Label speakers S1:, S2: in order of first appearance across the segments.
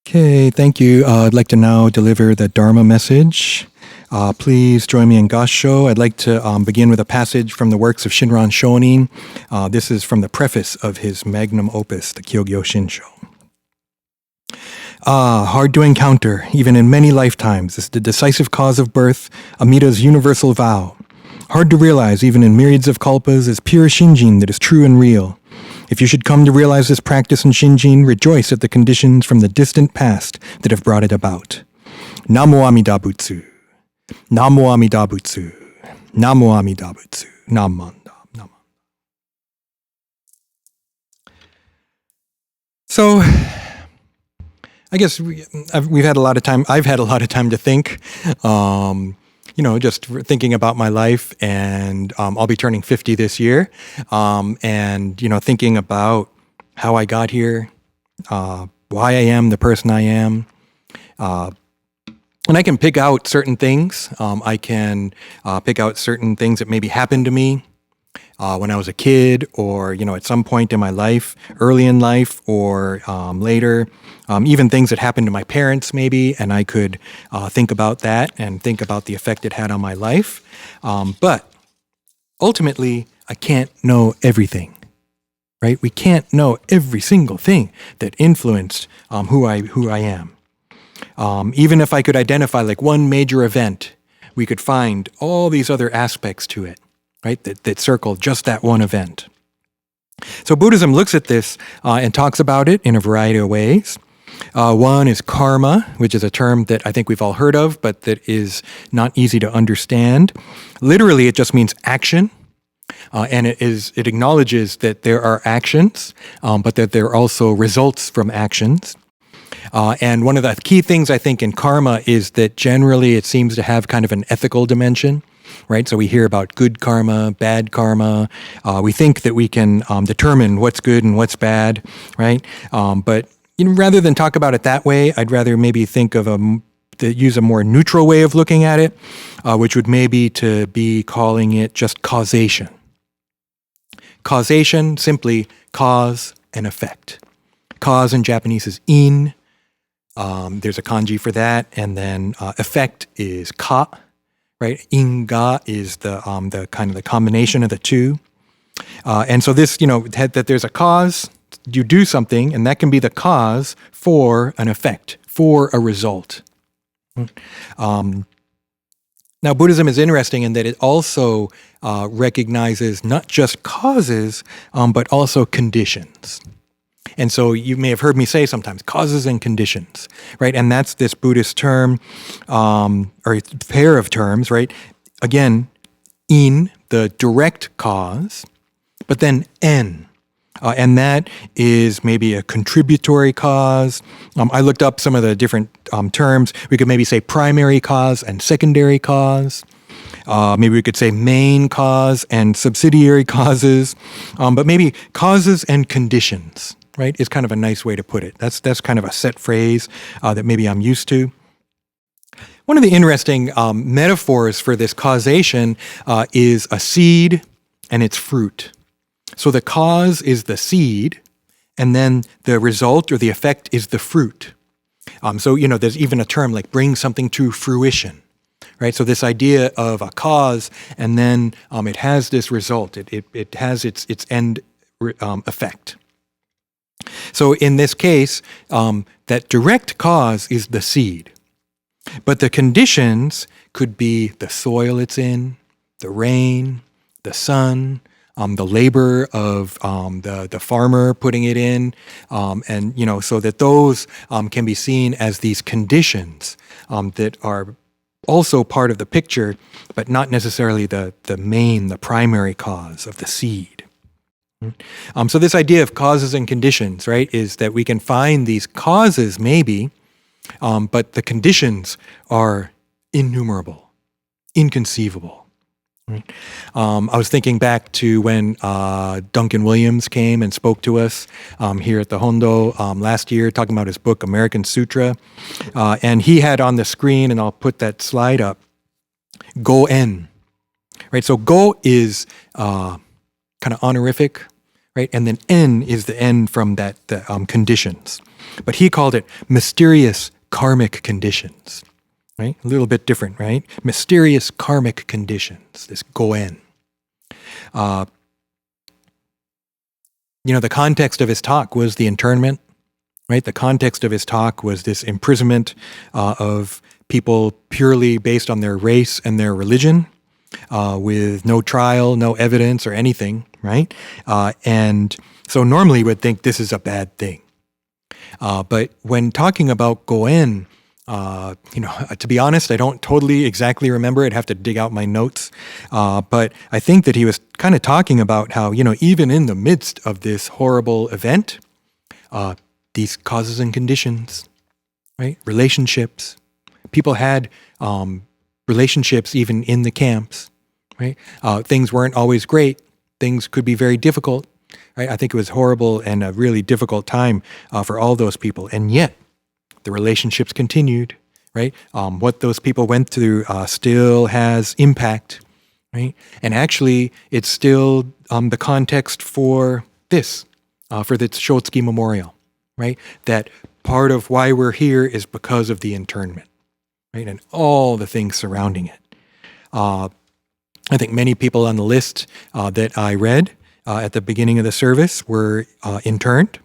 S1: Okay, thank you. I'd like to now deliver the Dharma message. Please join me in Gassho. I'd like to begin with a passage from the works of Shinran Shonin. This is from the preface of his magnum opus, the Kyogyo Shinsho. Hard to encounter, even in many lifetimes, is the decisive cause of birth, Amida's universal vow. Hard to realize, even in myriads of kalpas, is pure Shinjin that is true and real. If you should come to realize this practice in Shinjin, rejoice at the conditions from the distant past that have brought it about. Namo Amida Butsu. Namo Amida Butsu. Namo Amida Butsu. Namanda. So, I guess we've had a lot of time. I've had a lot of time to think. Just thinking about my life, and I'll be turning 50 this year, and thinking about how I got here, why I am the person I am, and I can pick out certain things. I can pick out certain things that maybe happened to me when I was a kid, or at some point in my life, early in life, or later. Even things that happened to my parents, maybe, and I could think about that and think about the effect it had on my life. But ultimately, I can't know everything, right? We can't know every single thing that influenced who I am. Even if I could identify like one major event, we could find all these other aspects to it, right? That circle just that one event. So Buddhism looks at this and talks about it in a variety of ways. One is karma, which is a term that I think we've all heard of, but that is not easy to understand. Literally, it just means action, and it acknowledges that there are actions, but that there are also results from actions. And one of the key things I think in karma is that generally it seems to have kind of an ethical dimension. Right, so we hear about good karma, bad karma. We think that we can determine what's good and what's bad, right? But rather than talk about it that way, I'd rather maybe think of use a more neutral way of looking at it, which would maybe to be calling it just causation. Causation, simply cause and effect. Cause in Japanese is in. There's a kanji for that, and then effect is ka. Right, inga is the kind of the combination of the two, and so this that there's a cause, you do something, and that can be the cause for an effect, for a result. Now, Buddhism is interesting in that it also recognizes not just causes, but also conditions. And so you may have heard me say sometimes causes and conditions, right? And that's this Buddhist term, or pair of terms, right? Again, in, the direct cause, but then en. And that is maybe a contributory cause. I looked up some of the different terms. We could maybe say primary cause and secondary cause. Maybe we could say main cause and subsidiary causes, but maybe causes and conditions. Right, is kind of a nice way to put it. That's kind of a set phrase that maybe I'm used to. One of the interesting metaphors for this causation is a seed and its fruit. So the cause is the seed, and then the result or the effect is the fruit. So there's even a term like bring something to fruition. Right, so this idea of a cause, and then it has this result. It has its end effect. So in this case, that direct cause is the seed. But the conditions could be the soil it's in, the rain, the sun, the labor of the farmer putting it in, and so that those can be seen as these conditions that are also part of the picture, but not necessarily the primary cause of the seed. So this idea of causes and conditions, right, is that we can find these causes maybe, but the conditions are innumerable, inconceivable. Right? I was thinking back to when Duncan Williams came and spoke to us here at the Hondo last year, talking about his book, American Sutra. And he had on the screen, and I'll put that slide up, Go-en. Right? So go is kind of honorific, right? And then en is the en from the conditions. But he called it mysterious karmic conditions, right? A little bit different, right? Mysterious karmic conditions, this goen. The context of his talk was the internment, right? The context of his talk was this imprisonment of people purely based on their race and their religion, with no trial, no evidence or anything, right? And so normally we'd think this is a bad thing. But when talking about goen, to be honest, I don't totally exactly remember. I'd have to dig out my notes. But I think that he was kind of talking about how, even in the midst of this horrible event, these causes and conditions, right? Relationships. People had relationships even in the camps, right? Things weren't always great. Things could be very difficult, right? I think it was horrible and a really difficult time for all those people. And yet, the relationships continued, right? What those people went through still has impact, right? And actually, it's still the context for this, for the Shotsuki Memorial, right? That part of why we're here is because of the internment, right? And all the things surrounding it. I think many people on the list that I read at the beginning of the service were interned.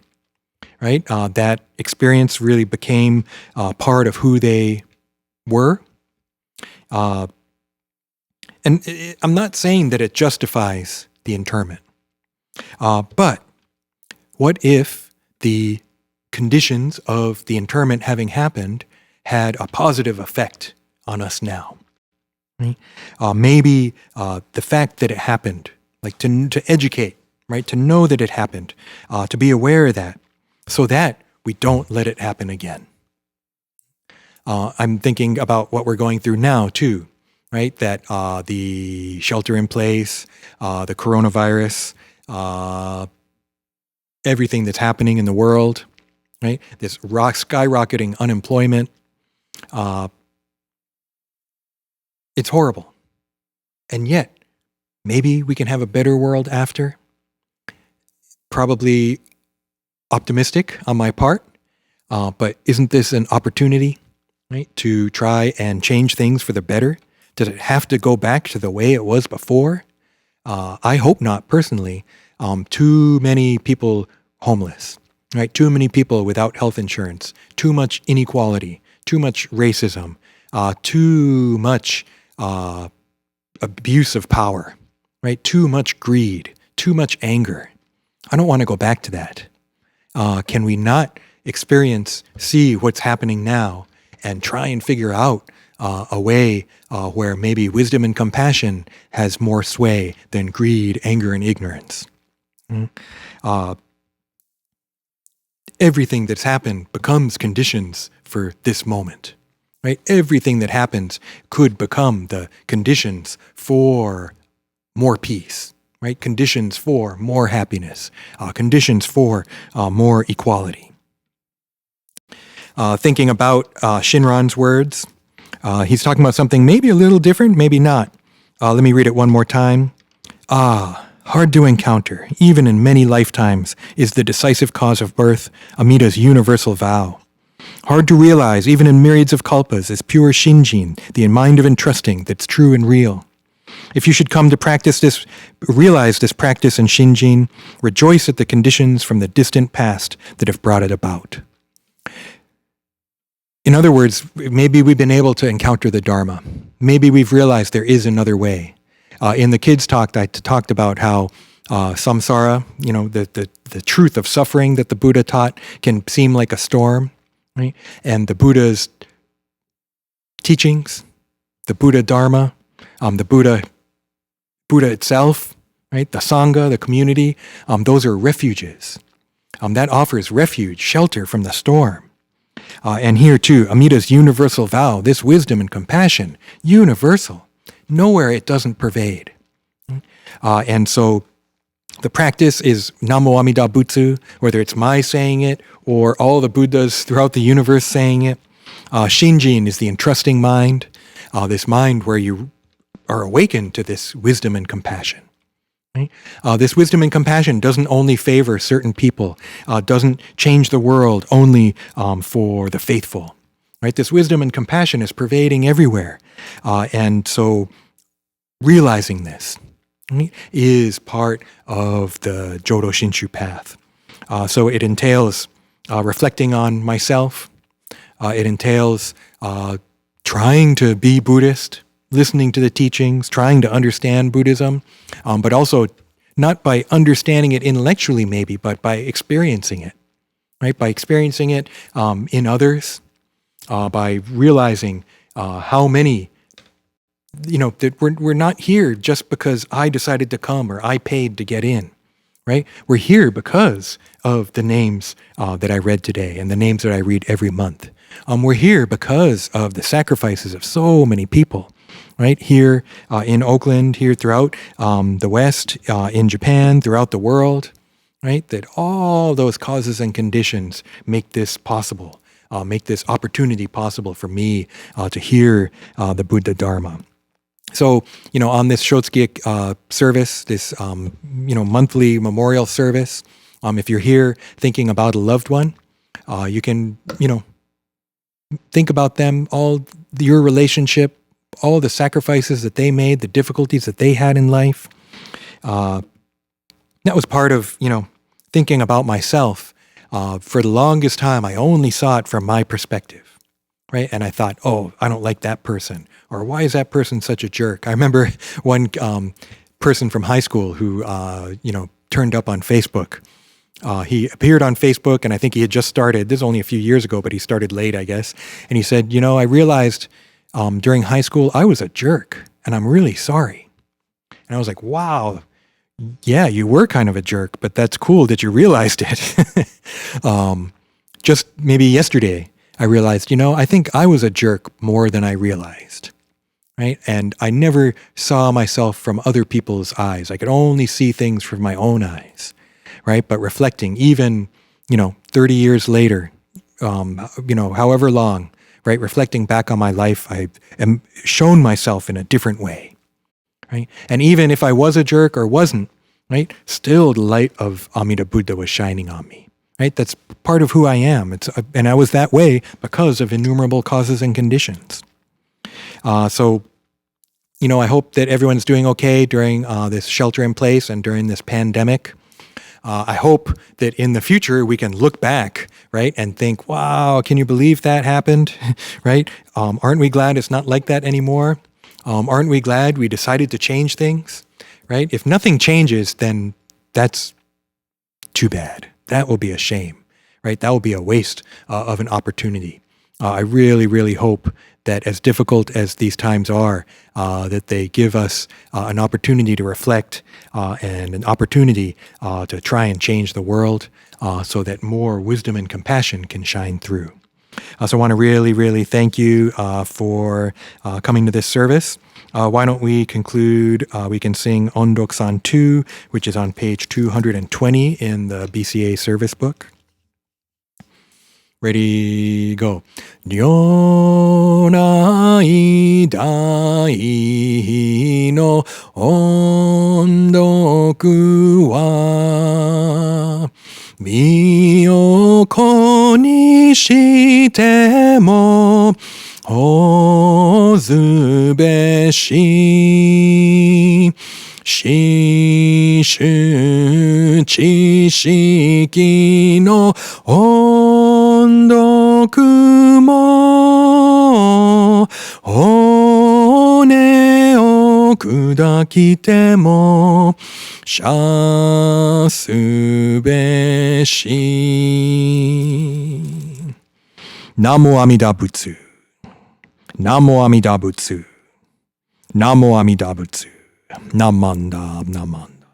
S1: Right? That experience really became part of who they were. And I'm not saying that it justifies the internment. But what if the conditions of the internment having happened had a positive effect on us now? Right? Maybe the fact that it happened, like to educate, right? To know that it happened, to be aware of that, so that we don't let it happen again. I'm thinking about what we're going through now, too, right? That the shelter in place, the coronavirus, everything that's happening in the world, right? This skyrocketing unemployment. It's horrible. And yet, maybe we can have a better world after. Probably optimistic on my part, but isn't this an opportunity, right, to try and change things for the better? Does it have to go back to the way it was before? I hope not, personally. Too many people homeless, right? Too many people without health insurance, too much inequality, too much racism, too much abuse of power, right? Too much greed, too much anger. I don't want to go back to that. Can we not see what's happening now and try and figure out a way where maybe wisdom and compassion has more sway than greed, anger, and ignorance? Everything that's happened becomes conditions for this moment, right? Everything that happens could become the conditions for more peace. Right? Conditions for more happiness, conditions for more equality. Thinking about Shinran's words, he's talking about something maybe a little different, maybe not. Let me read it one more time. Hard to encounter, even in many lifetimes, is the decisive cause of birth, Amida's universal vow. Hard to realize, even in myriads of kalpas, is pure shinjin, the mind of entrusting that's true and real. If you should come to realize this practice in Shinjin, rejoice at the conditions from the distant past that have brought it about. In other words, maybe we've been able to encounter the Dharma. Maybe we've realized there is another way. In the kids' talk, I talked about how samsara, the truth of suffering that the Buddha taught, can seem like a storm, right? And the Buddha's teachings, the Buddha Dharma, the Buddha itself, right? The Sangha, the community, those are refuges. That offers refuge, shelter from the storm. And here too, Amida's universal vow, this wisdom and compassion, universal. Nowhere it doesn't pervade. And so the practice is Namo Amida Butsu, whether it's my saying it or all the Buddhas throughout the universe saying it. Shinjin is the entrusting mind, this mind where you are awakened to this wisdom and compassion. Right? This wisdom and compassion doesn't only favor certain people, doesn't change the world only for the faithful. Right? This wisdom and compassion is pervading everywhere. And so realizing this, right, is part of the Jodo Shinshu path. So it entails reflecting on myself. It entails trying to be Buddhist, listening to the teachings, trying to understand Buddhism, but also not by understanding it intellectually maybe, but by experiencing it, right? By experiencing it in others, by realizing how many, that we're not here just because I decided to come or I paid to get in, right? We're here because of the names that I read today and the names that I read every month. We're here because of the sacrifices of so many people, right? Here in Oakland, here throughout the West, in Japan, throughout the world, right? That all those causes and conditions make this possible, make this opportunity possible for me to hear the Buddha Dharma. So, on this Shotsuki service, this, monthly memorial service, if you're here thinking about a loved one, you can, think about them, all your relationship, all the sacrifices that they made, the difficulties that they had in life. That was part of, thinking about myself. For the longest time, I only saw it from my perspective, right? And I thought, oh, I don't like that person. Or why is that person such a jerk? I remember one person from high school who, turned up on Facebook. He appeared on Facebook, and I think he had just started. This is only a few years ago, but he started late, I guess. And he said, I realized during high school I was a jerk, and I'm really sorry. And I was like, wow, yeah, you were kind of a jerk, but that's cool that you realized it. Just maybe yesterday, I realized, I think I was a jerk more than I realized. Right? And I never saw myself from other people's eyes. I could only see things from my own eyes, right? But reflecting, even, 30 years later, however long, right? Reflecting back on my life, I am shown myself in a different way, right? And even if I was a jerk or wasn't, right? Still the light of Amida Buddha was shining on me, right? That's part of who I am. And I was that way because of innumerable causes and conditions. So, I hope that everyone's doing okay during this shelter in place and during this pandemic. I hope that in the future we can look back, right, and think, wow, can you believe that happened, right? Aren't we glad it's not like that anymore? Aren't we glad we decided to change things, right? If nothing changes, then that's too bad. That will be a shame, right? That will be a waste of an opportunity. I really, really hope that as difficult as these times are, that they give us an opportunity to reflect and an opportunity to try and change the world so that more wisdom and compassion can shine through. So I want to really, really thank you for coming to this service. Why don't we conclude, we can sing Ondok-san 2, which is on page 220 in the BCA service book. Ready, go. Ryōnai dai no ondoku wa miyoko ni shite mo hozu beshi shishu chishiki no ondoku mo hone o kudakite mo shasu beshi. Namo Amida Butsu. Namo Amida Butsu. Namo Amida Butsu. Namanda Namanda.